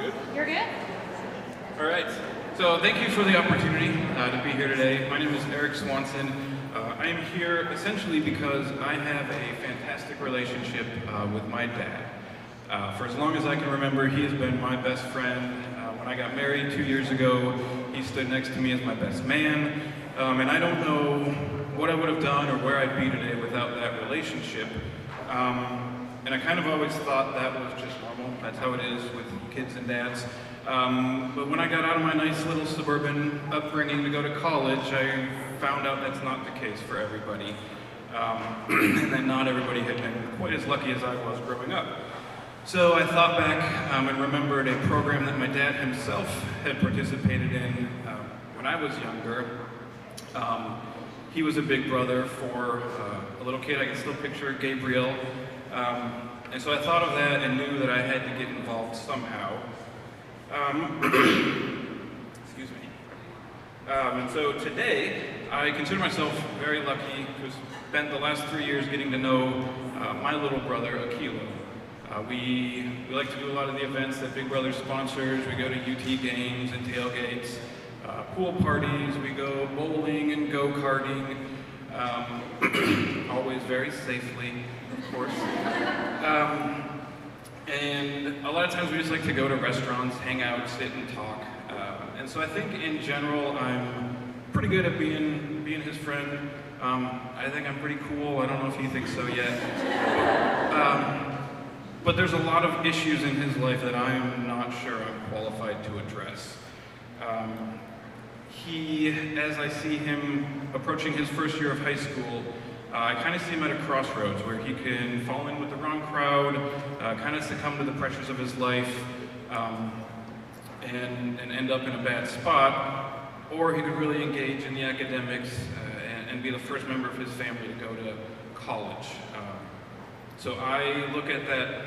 Good? You're good? All right. So thank you for the opportunity to be here today. My name is Eric Swanson. I am here essentially because I have a fantastic relationship with my dad. For as long as I can remember, he has been my best friend. When I got married 2 years ago, he stood next to me as my best man. And I don't know what I would have done or where I'd be today without that relationship. And I kind of always thought that was just normal. That's how it is with kids and dads. But when I got out of my nice little suburban upbringing to go to college, I found out that's not the case for everybody. And that not everybody had been quite as lucky as I was growing up. So I thought back and remembered a program that my dad himself had participated in when I was younger. He was a big brother for a little kid I can still picture, Gabriel. And so I thought of that and knew that I had to get involved somehow. Excuse me. And so today, I consider myself very lucky to have spent the last 3 years getting to know my little brother, Akilo. We like to do a lot of the events that Big Brother sponsors. We go to UT games and tailgates, pool parties, we go bowling and go-karting, always very safely, of course. And a lot of times we just like to go to restaurants, hang out, sit and talk. And so I think in general I'm pretty good at being his friend. I think I'm pretty cool. I don't know if he thinks so yet. But there's a lot of issues in his life that I'm not sure I'm qualified to address. As I see him approaching his first year of high school, I kind of see him at a crossroads where he can fall in with the wrong crowd, kind of succumb to the pressures of his life, and end up in a bad spot, or he could really engage in the academics and be the first member of his family to go to college. So I look at that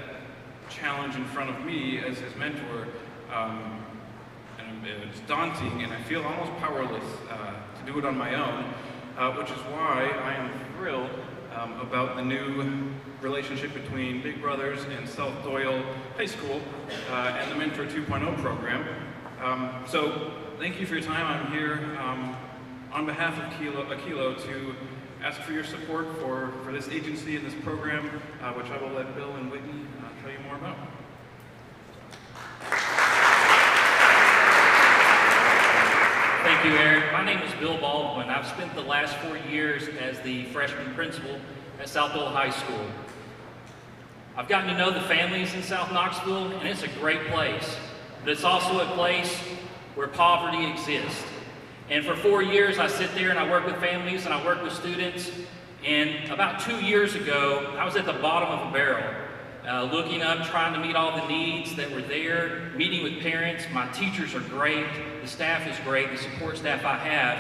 challenge in front of me as his mentor, and it's daunting, and I feel almost powerless to do it on my own, which is why I am thrilled about the new relationship between Big Brothers and South-Doyle High School and the Mentor 2.0 program. So thank you for your time. I'm here on behalf of Akilo to ask for your support for this agency and this program, which I will let Bill and Whitney tell you more about. Thank you, Eric. My name is Bill Baldwin. I've spent the last 4 years as the freshman principal at South-Doyle High School. I've gotten to know the families in South Knoxville, and it's a great place. But it's also a place where poverty exists. And for 4 years, I sit there and I work with families and I work with students. And about 2 years ago, I was at the bottom of a barrel, looking up, trying to meet all the needs that were there, meeting with parents. My teachers are great, the staff is great, the support staff I have.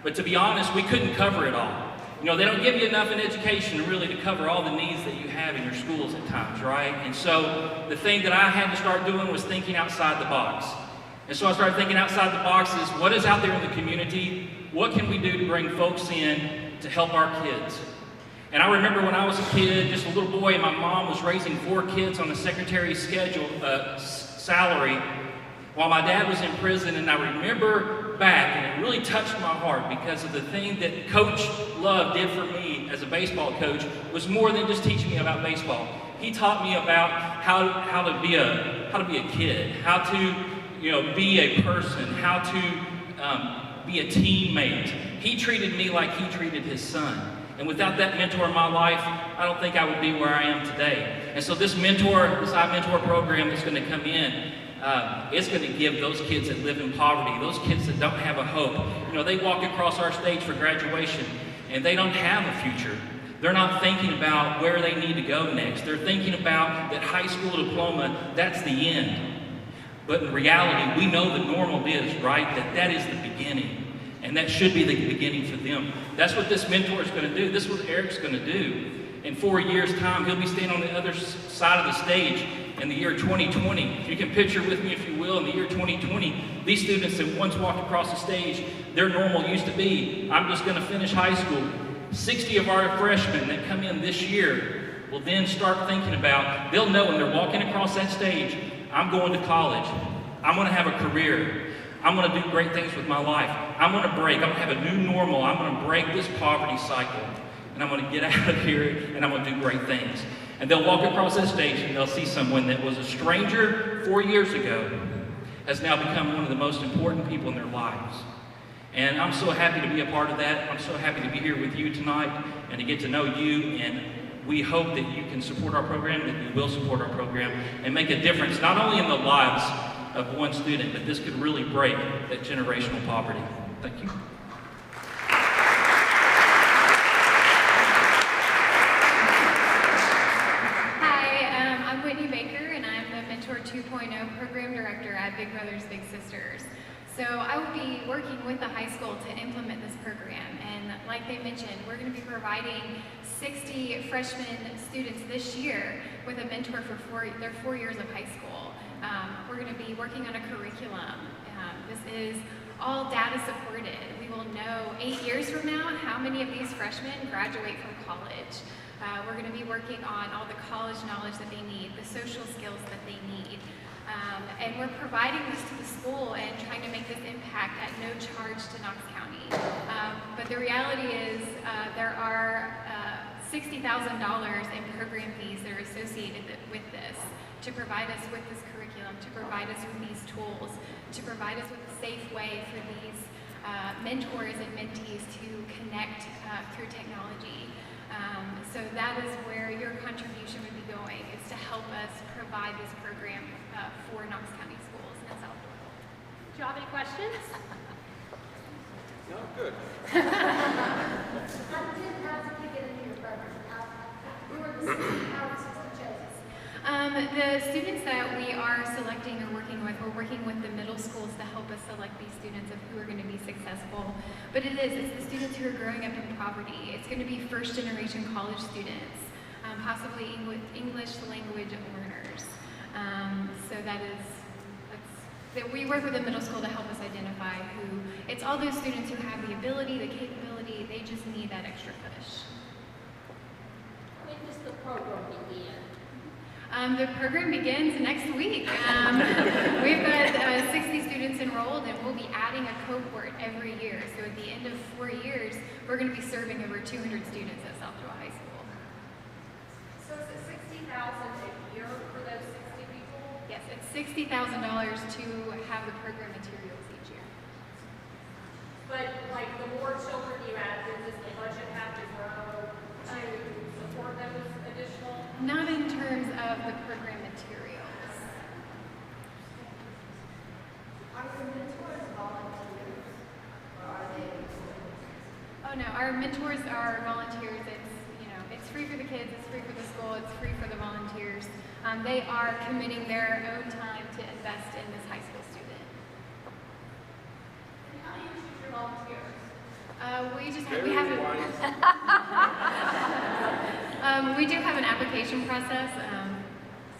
But to be honest, we couldn't cover it all. You know, they don't give you enough in education really to cover all the needs that you have in your schools at times, right? And so the thing that I had to start doing was thinking outside the box. And so I started thinking outside the box is what is out there in the community? What can we do to bring folks in to help our kids? And I remember when I was a kid, just a little boy, and my mom was raising 4 kids on the secretary's salary while my dad was in prison. And I remember back, and it really touched my heart because of the thing that Coach Love did for me as a baseball coach was more than just teaching me about baseball. He taught me about how to be a kid, how to be a person, how to be a teammate. He treated me like he treated his son. And without that mentor in my life, I don't think I would be where I am today. And so this iMentor program that's going to come in, it's going to give those kids that live in poverty, those kids that don't have a hope. You know, they walk across our stage for graduation and they don't have a future. They're not thinking about where they need to go next. They're thinking about that high school diploma, that's the end. But in reality, we know the normal is, right, that is the beginning. And that should be the beginning for them. That's what this mentor is going to do. This is what Eric's going to do. In 4 years' time, he'll be standing on the other side of the stage in the year 2020. If you can picture with me, if you will, in the year 2020, these students that once walked across the stage, their normal used to be, I'm just going to finish high school. 60 of our freshmen that come in this year will then start thinking about, they'll know when they're walking across that stage, I'm going to college. I'm going to have a career. I'm going to do great things with my life. I'm going to break. I'm going to have a new normal. I'm going to break this poverty cycle. And I'm going to get out of here and I'm going to do great things. And they'll walk across that stage and they'll see someone that was a stranger 4 years ago has now become one of the most important people in their lives. And I'm so happy to be a part of that. I'm so happy to be here with you tonight and to get to know you. And we hope that you can support our program, that you will support our program, and make a difference, not only in the lives of one student, but this could really break that generational poverty. Thank you. Hi, I'm Whitney Baker, and I'm the Mentor 2.0 Program Director at Big Brothers Big Sisters. So I will be working with the high school to implement this program, and like they mentioned, we're going to be providing 60 freshman students this year with a mentor for their 4 years of high school. We're going to be working on a curriculum. This is all data supported. We will know 8 years from now how many of these freshmen graduate from college. We're going to be working on all the college knowledge that they need, the social skills that they need. And we're providing this to the school and trying to make this impact at no charge to Knox County. But the reality is there are $60,000 in program fees that are associated with this, to provide us with this curriculum, to provide us with these tools, to provide us with a safe way for these mentors and mentees to connect through technology. So that is where your contribution would be going, is to help us provide this program for Knox County schools in South-Doyle. Do you have any questions? No, good. The students that we are selecting or working with, we're working with the middle schools to help us select these students of who are going to be successful. But it's the students who are growing up in poverty. It's going to be first-generation college students, possibly English language learners. So we work with the middle school to help us identify who, it's all those students who have the ability, the capability, they just need that extra push. When does the program begin? The program begins next week. We've got 60 students enrolled, and we'll be adding a cohort every year. So at the end of 4 years, we're going to be serving over 200 students at South-Doyle High School. So is it $60,000 a year for those 60 people? Yes, it's $60,000 to have the program materials each year. But like the more children you add, does the budget have to grow to support those additional? Not in terms of the program materials. Are your mentors volunteers, or are they employees? Oh no, our mentors are volunteers. It's free for the kids, it's free for the school, it's free for the volunteers. They are committing their own time to invest in this high school student. And how do you choose your volunteers? We do have an application process,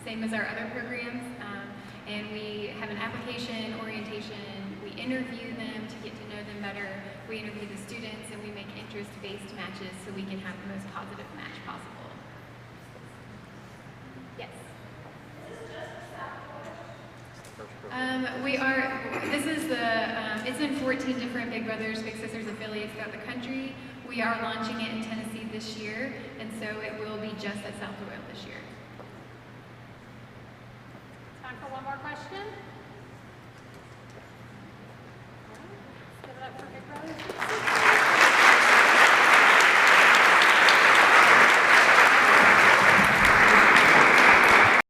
same as our other programs, and we have an application, orientation, we interview them to get to know them better, we interview the students, and we make interest-based matches so we can have the most positive match possible. Yes? It's in 14 different Big Brothers Big Sisters affiliates throughout the country. We are launching it in Tennessee this year, and so it will be just at South-Doyle this year. Time for one more question? Let's give it up for Big Brothers.